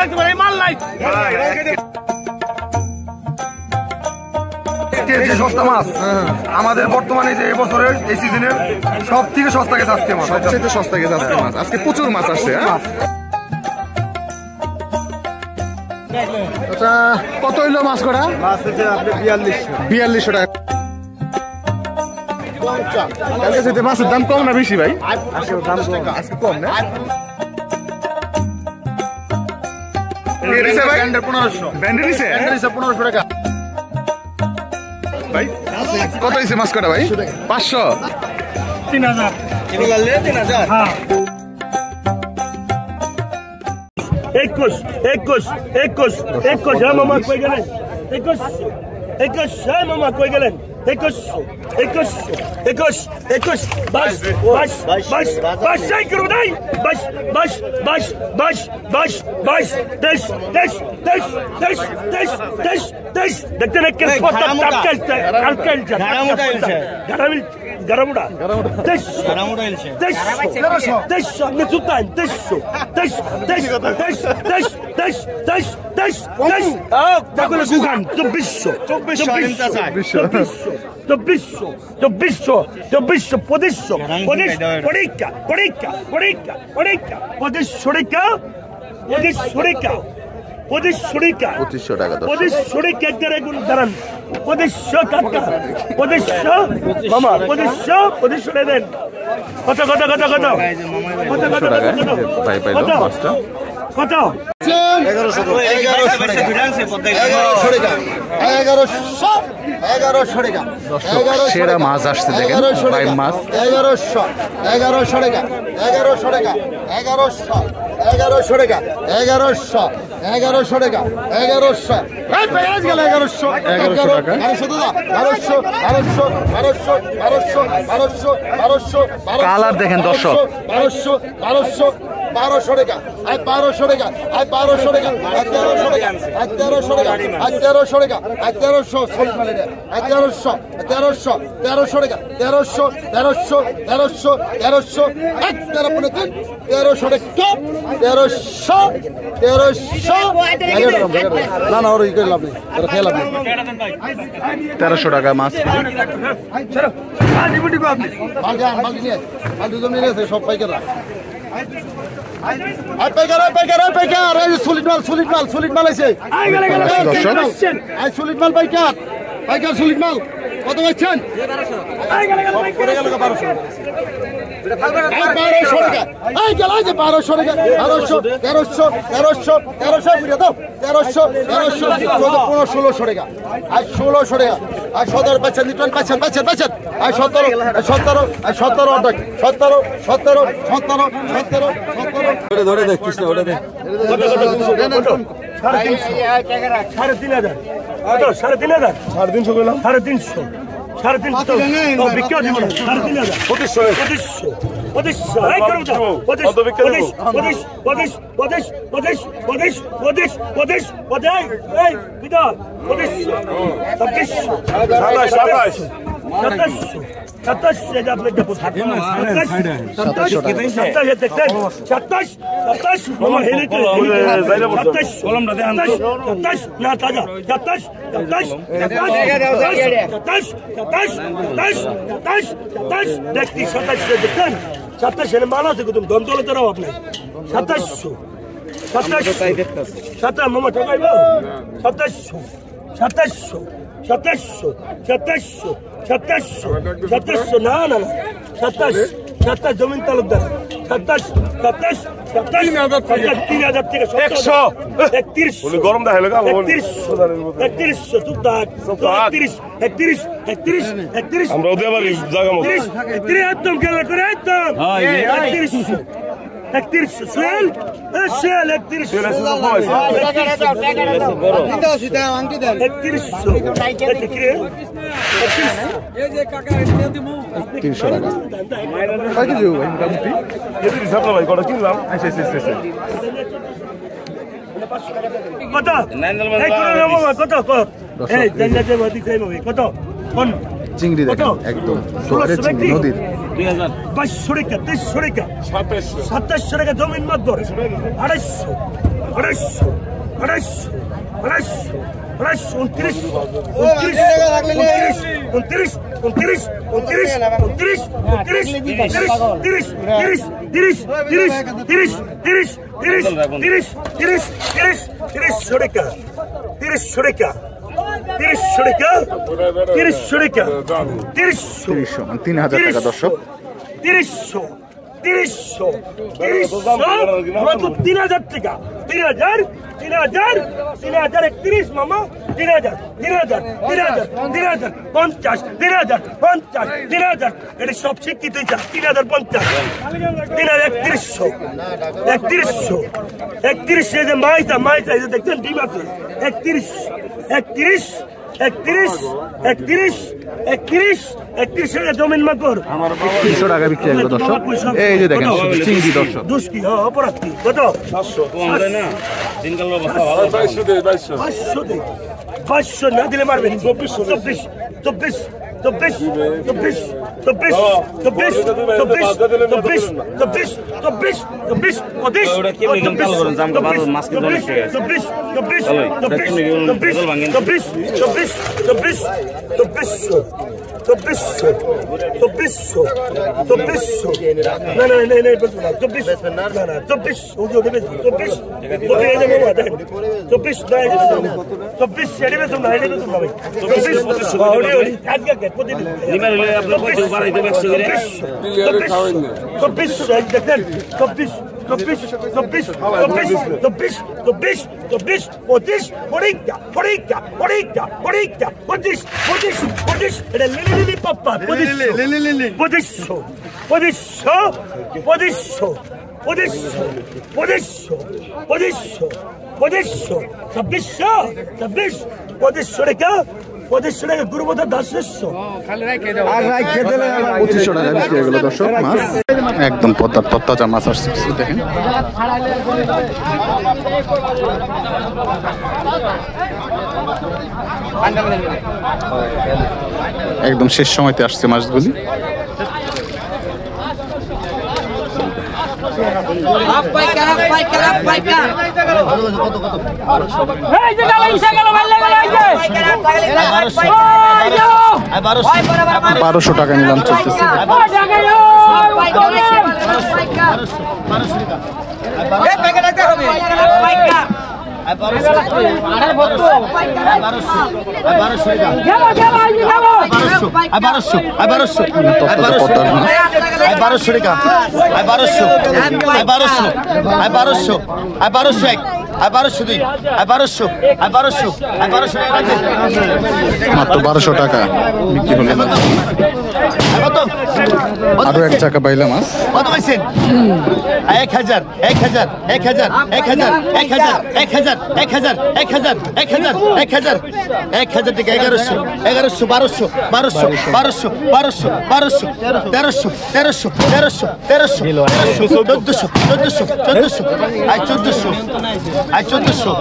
রাখতে পারে মাল নাই। যে সস্তা মাছ আমাদের বর্তমানে যে এবছরের এই সিজনের সব থেকে সস্তা গেছে আজকে মাছ, সবচেয়ে সস্তা গেছে আজকে মাছ। আজকে প্রচুর মাছ আসছে। আচ্ছা কত হইলো মাছ করা? মাছ হচ্ছে আপনি 4200 টাকা। কালকে যেতে মাছের দাম কম না বেশি ভাই? আজকে কম না? ভাই কত হয়েছে মাছ কটা ভাই? 500 3000 3000। হ্যাঁ 21 হ্যাঁ মামা কই গেলেন? 21 হ্যাঁ মামা কই গেলেন? 21 বাস যাই করবো নাই। বাস দেশ দেখতেন এক গারামুড়া আপনি চুতান 2500 টাকা। দাঁড়ান 2500 মামা 2500 দেন। কত 1100 টাকা। সেরা মাছ আসছে দেখেন ভাই মাছ। 1100 টাকা। 1100 টাকা। 1100 টাকা। 1100 টাকা। 1100 এই পেঁয়াজ গেল 1100 টাকা। 1200 কালার দেখেন দর্শক। 1200 টাকা। 1200 টাকা। 1300 টাকা। 1300 টাকা। 1300 টাকা। 1300 সলিড মালে দেয়। 1300 টাকা। 1300 টাকা। 1300 না না ওর ইকে লাভ নেই, ওর খেয়ে লাভ নেই। 1300 টাকা মাছ। সব পাইকাররা পাইকার সলিড মাল আছে। সলিড মাল পাইকার সলিড মাল কত পাচ্ছেন? 1200 টাকা। 1200 টাকা। 1300 1600 টাকা। আর 1600 টাকা। আর 17 পাচ্ছেন। আর 17 ধরে দেখ কৃষ্ণ ওটা দেখ। 3,500 করলাম। 3,500 বিক্রি দিব না। 27 মাল আছে তুমি দমদলে তারাও আপনি 2700 মামা ঠকাইব 2700 না 27 জমিন তালুকদার 27 3000 থেকে 31 গরম দেখাইলো 31 31 আমরা ওদের আবার জায়গা মতো 31 একদম গেল করে একদম 31 সোহেল 31 ভাই কটা কিনলাম। কত চিংড়ি দেখেন একদম নদীর 2200 টাকা 2300 টাকা 2700 টাকা জমিন মাদর 250 3000 টাকা দর্শক 3000 টাকা 3000 মামা 3000 50 এটা সব শিক্ষিত 3050 3100 যে মাইতা দেখছেন ডিম আছে 31 জমিন মাকর 300 টাকা বিক্রি হলো দর্শক এই যে দেখেন চিংড়ি দর্শক দুষ্কি অপরাধ কি কত 500 না দিলে মারবেন 24 গুরুবধা দাস 2500 টাকা বিক্রি হয়ে গেল দর্শক মাছ একদম তত্তাজা মাছ আসছে দেখেন একদম শেষ সময়তে আসছে মাছগুলি বারোশো টাকা নিলাম চলতেছে মাত্র 1200 টাকা বিক্রি হলো আরো এক চাকা বাইলা মাছ কত পাইছেন 1000 1000 1000 1000 1000 1000 1000 1000 1000 1000 1000 টাকা 1100 1100 1200 1200 1200 1200 1200 1300 1300 1300 1300 1400 1400 আই 1400 আই 1400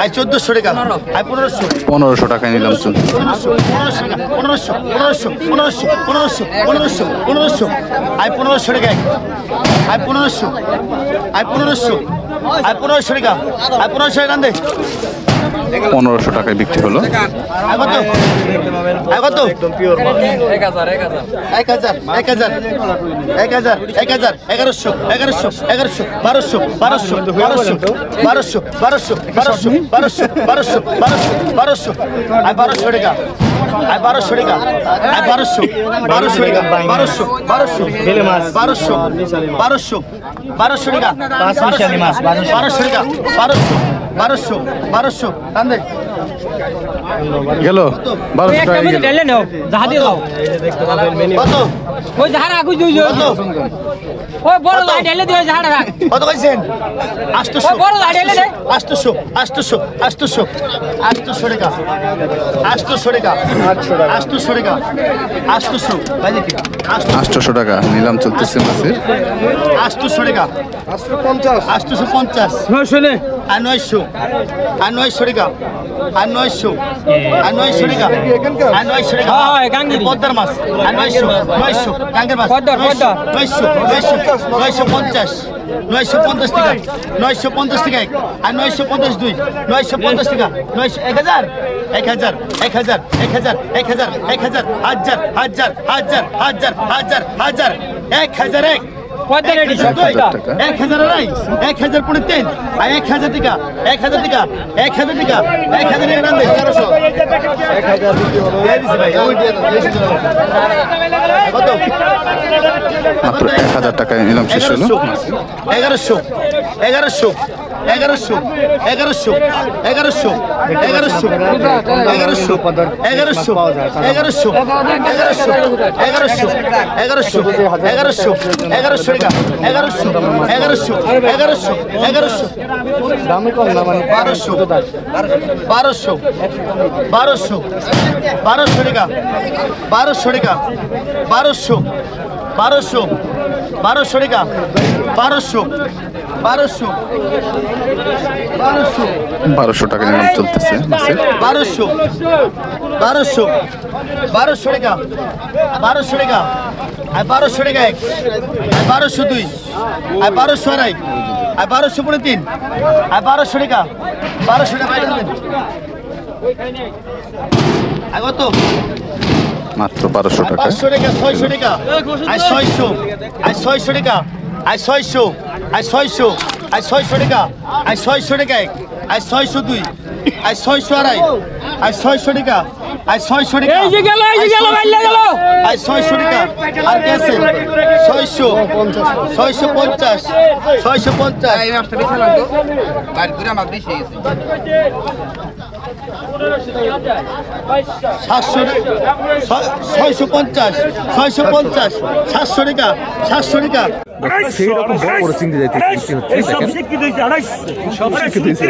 আই 1400 টাকা আই 1500 টাকা নিলাম চল 1500 আই 1500 টাকা আই 1500 আই 1500 আই 1500 টাকা আই 1500 টাকা দে 1500 টাকায় বিক্রি হলো কত একদম পিওর মাল 1000 1100 1200 আই 1200 টাকা আই 1200 টাকা আই 1200 টাকা 1200 টাকা 5 মিশালি মাছ 1200 টাকা 1200 কান্দে গেল 1200 টাকা গেল ঢেলে নাও জাহাদি দাও কত ওই জাহার আগু দুইজন ওই বড় লাইট এলে দিও ঝাড় রাখ কত কইছেন 800 ওই বড় লাইট এলে দে 800 টাকা 800 টাকা 800 টাকা 800 ভাই দেখি 800 টাকা নিলাম চলতেছে মাছের 800 টাকা 850 900 নে আর 900 টাকা আর 900 টাকা আর 900 টাকা হ্যাঁ গাঙ্গিরি পদ্মার মাছ আর 900 গাঙ্গের মাছ পদ্মার 950 টাকা 950 টাকা আর 952 950 টাকা 1000 1001 পদ্মা রেডি 1000 নাই 1000 পড়ে 3 আর 1000 টাকা 1000 টাকা 1000 টাকা 1000 টাকা নাম দে 1100 1000 দিয়ে দিছি ভাই ওই দিয়ে কত মাত্র 1000 টাকায় নিলাম শেষ হলো 1100 দামে কম না মানে 1200 টাকা 1200 টাকা 1200 টাকা 1200 টাকা নিলাম চলতেছে মাছের 1200 টাকা 1200 টাকা আর 1200 টাকা এক আর 1202 আর 1200 আড়াই আর 1200 পড়ে 3 আর 1200 টাকা 1200 টাকা বাইরে দেন আগত মাত্র 1200 টাকা 500 টাকা 600 টাকা আর 600 টাকা আর 600 আর 600 টাকা আর 600 টাকা এক আর 602 আর 600 আড়াই আর 600 টাকা আর 600 টাকা এই যে গেল বাইলে গেল আর 600 টাকা আর গেছে 650 এই মাছটা বেচালাম তো বাইরে ঘুরে আমার বেশি গেছে 700 টাকা 700 টাকা সেই রকম বড় বড় চিংড়ি যাইতেছে সব শিক্ষিত হয়েছে 250 সব শিক্ষিত হয়েছে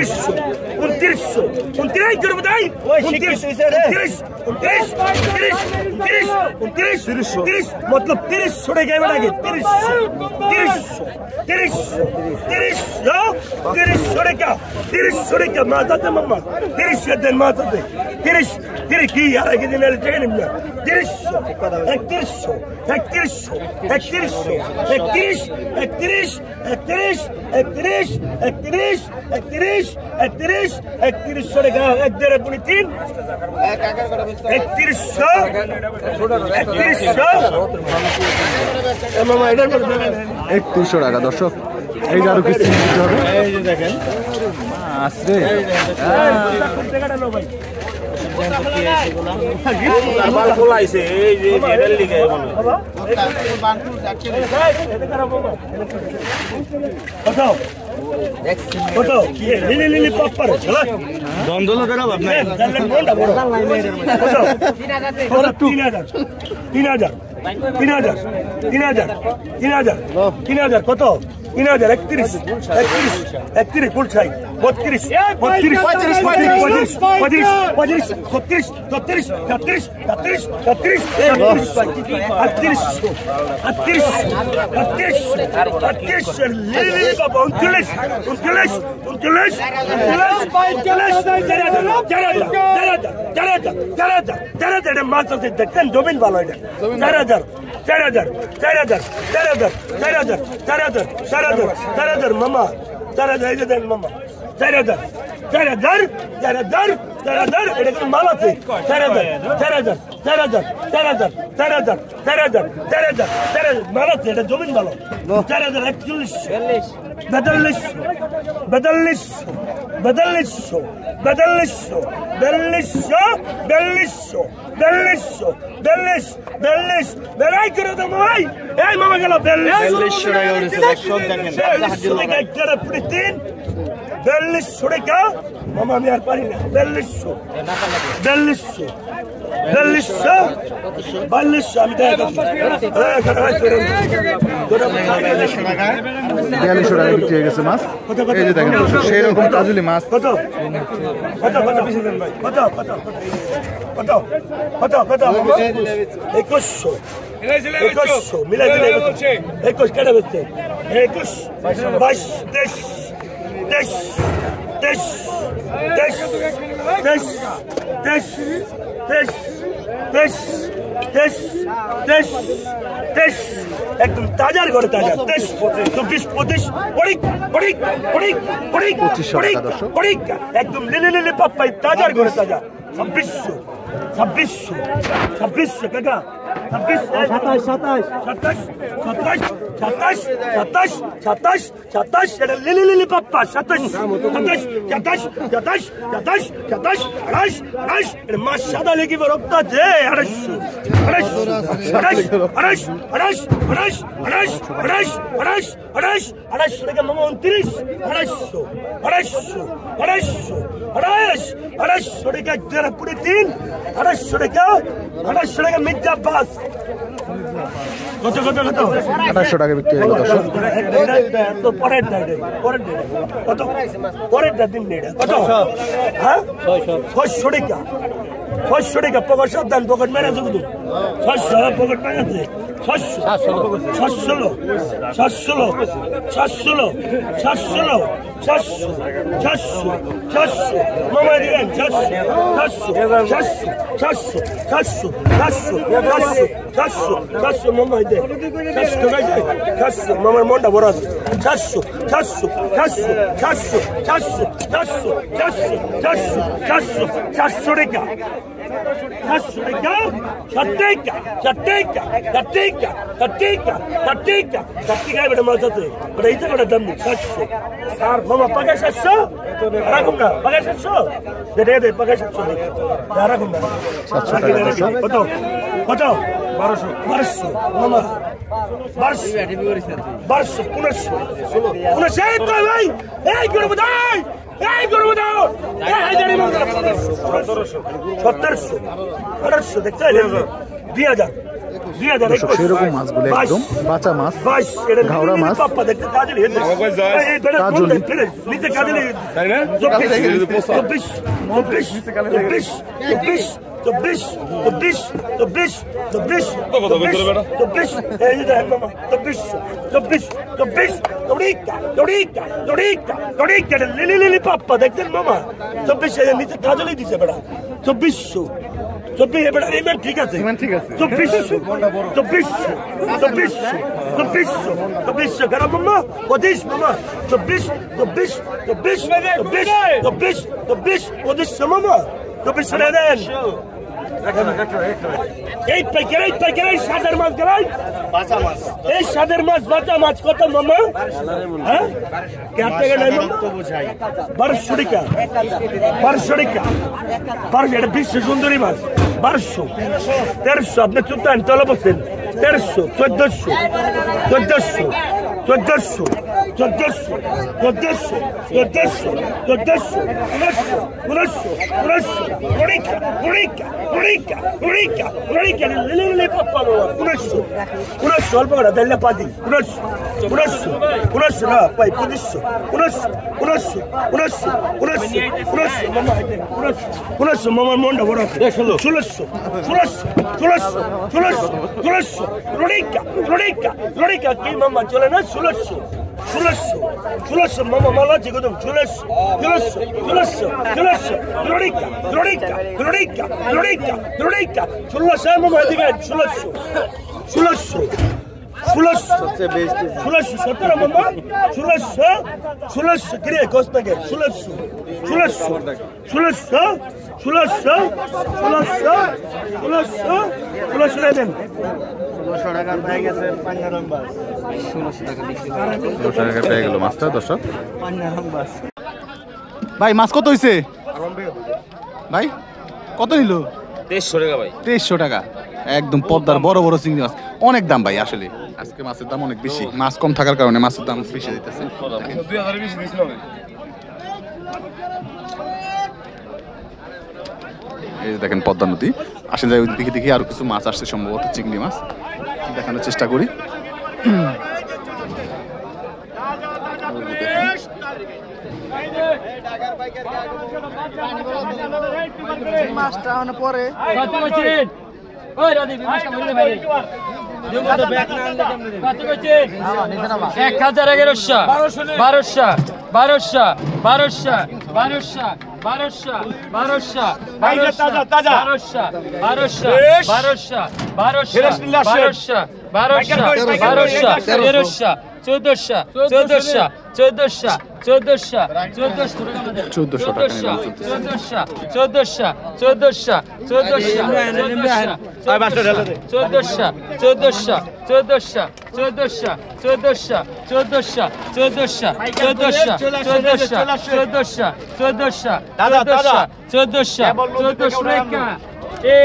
29 করবো তাই 29 मतलब 30 छोड़े गए बड़ा 30 छोड़े क्या 30 छोड़े क्या माता दे मम्मा 30 दिन माता दे 30 की यार के दिन ले चेन में 31 छोड़े गया एक देर अपनी 3 3100 টাকা দর্শক এই যে আরো কিছু দিতে হবে এই যে দেখেন আসছে কত 3000 31 ফুল চাই 32 জমিন ভালো এটা 4000 মামা 4000 দেন মামা 4000 এটা কি মাল আছে 4000 মাল আছে এটা জমিন ভালো 42 छोड़े क्या मामा मैं यार पारी ना 42 4200 আমি দেখ 4200 টাকা বিক্রি হয়ে গেছে মাছ। এই যে দেখেন সেই রকম কাজুলি মাছ। কত পিছিয়ে দেন ভাই, কত 2100 মিলাই দিলে 21 কেটে বেচছে 21 22 23 একদম তাজার ঘরে তাজা 24 25 একদম লিলে পাপ্পাই তাজার ঘরে তাজা 2600 টাকা 27 এটা লিলি পাপ্পা 27 মাছ সাদা লেগে রক্ত আছে 250 টাকা মামা 250 টাকা পুরো 3 250 টাকা মির্জা বাস কত 2800 টাকা বিক্রি হয়ে গেল দর্শক। পরেরটা দিন কত হ্যাঁ 600 টাকা 600 টাকা পকেট সাবধান পকেট মেরে শুধু 600 পকেট মেরেছে 700 মামা দিলেন 700 মামা দে 700 মামার মনটা বড় আছে 400 টাকা 700 বেটা মাছ আছে ওটা ইচ্ছা করে দাম নেই 700 আর মামা পাকা 700 রাখুন না পাকা 700 দে পাকা 700 রাখুন না 700 কত 1200 মামা 1200 ভাই এই করবো দাই এই করবো দাও 1700 দেখছেন 2000 সেরকম মাছগুলো একদম বাঁচা মাছ, ঘাওড়া মাছ, পাপ্পা দেখছেন মামা 24 নিচে কাজলই দিছে বেড়া 2400 ঠিক আছে 2400 গ্রাম মামা 25 মামা 24 মামা 24 দেন এই পাইকারি সাদের মাছ গেলাই এই সাদের মাছ বাঁচা মাছ কত মামা হ্যাঁ টাকা নাই মামা 1200 টাকা 1200 এটা বিশ্ব সুন্দরী মাছ 1200 1300 আপনি চুতান তলা বসেন 1300 1400 মামার মনটা বড় 1600 কি মামা চলে না 1600 মামা মালা আছে কত 1600 মামা এদিকে 1600 মামা 1600 কিরে কোস্তাকে 1600 দেন 1600 টাকা পেয়ে গেছে পাঞ্জারাম বাস 1600 টাকা পেয়ে গেল মাছটা দর্শক। পাঞ্জারাম বাস ভাই মাছ কত হইছে ভাই, কত নিল? 2300 টাকা ভাই, 2300 টাকা একদম পদ্মার বড় বড় চিংড়ি মাছ। অনেক দাম ভাই, আসলে আজকে মাছের দাম অনেক বেশি, মাছ কম থাকার কারণে মাছের দাম বেশি দিতেছে। 2000 বেশি দিছিল ভাই। এই দেখেন পদ্মা নদী, আসেন যাই ওইদিকে দেখি আরো কিছু মাছ আসছে সম্ভবত চিংড়ি মাছ দেখানোর চেষ্টা করি। মাছটা মানে পরে কত কইছেন ওই রাদি মাছটা মরে ভাই দেউ তো ব্যাক না আনলে কেমনে দেব কত কইছেন 1100 1200 1200 1200 1200 1200 1200 1200 1200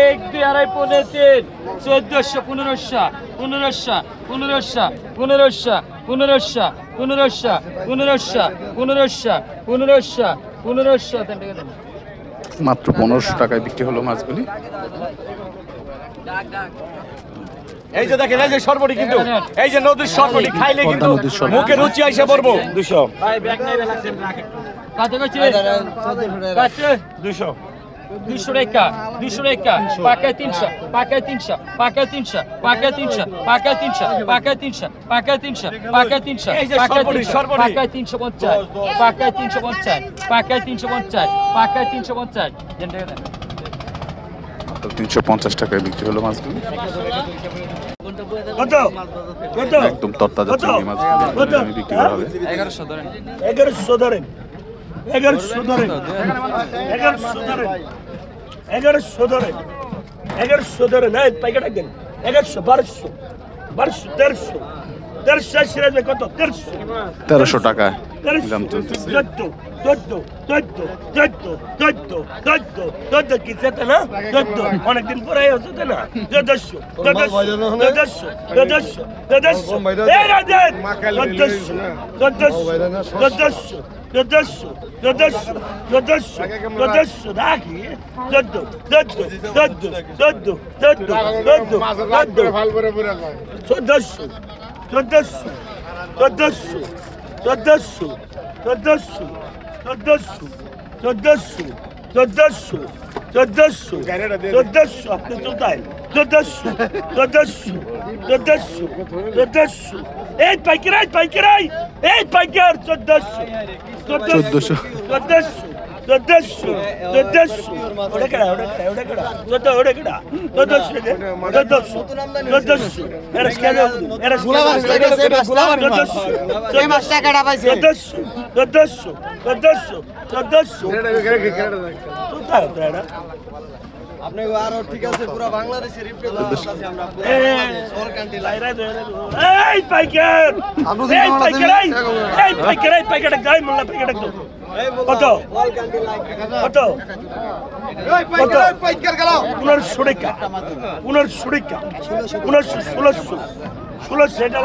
এক দুই আড়াই পনেরো তিন 1400 1500 1500 1500 1500 1500 1500 1500 1500 1500 1500 মাত্র 1500 টাকায় বিক্রি হলো মাছগুলি। এই যে দেখেন এই যে সর্বটি কিন্তু এই যে নদীর সর্বটি খাইলে কিন্তু নদীর সরবটি। মুখে রুচি আইসা পড়বো 200 কত কইছে কত 200 200 টাকা 200 টাকা পাকা 300 পাকা 300 পাকা 300 পাকা 300 পাকা 300 পাকা 300 পাকা 300 পাকা 300 এই যে পাকা সর্বটি, 300 সর্বটি। পাকা 350 পাকা 350 পাকা 350 পাকা 350 দেন টাকা দেন মাত্র 350 টাকায় বিক্রি হলো মাছগুলি। কত কত একদম তরতাজা চিংড়ি মাছগুলি আমি বিক্রি করা হবে। 1100 ধরেন 1100 ধরেন 1100 ধরেন 1100 ধরেন 1100 ধরেন এই প্যাকেট দেন 1100 1200 1300 সিরাজ ভাই কত 1300 টাকায় দাম চলতেছে। 14 কি সেটা না 14 অনেকদিন পরে হচ্ছে না 1400 এই রাজেন 1400 রাখি 1400 আপনি তো তাই 1400 এই পাইকারাই 1400 ওটা কেডা আপনি আরো ঠিক আছে পুরো বাংলাদেশের এই পাইকার গাই মোল্লা পাইকার কত 1500 টাকা 16 এটা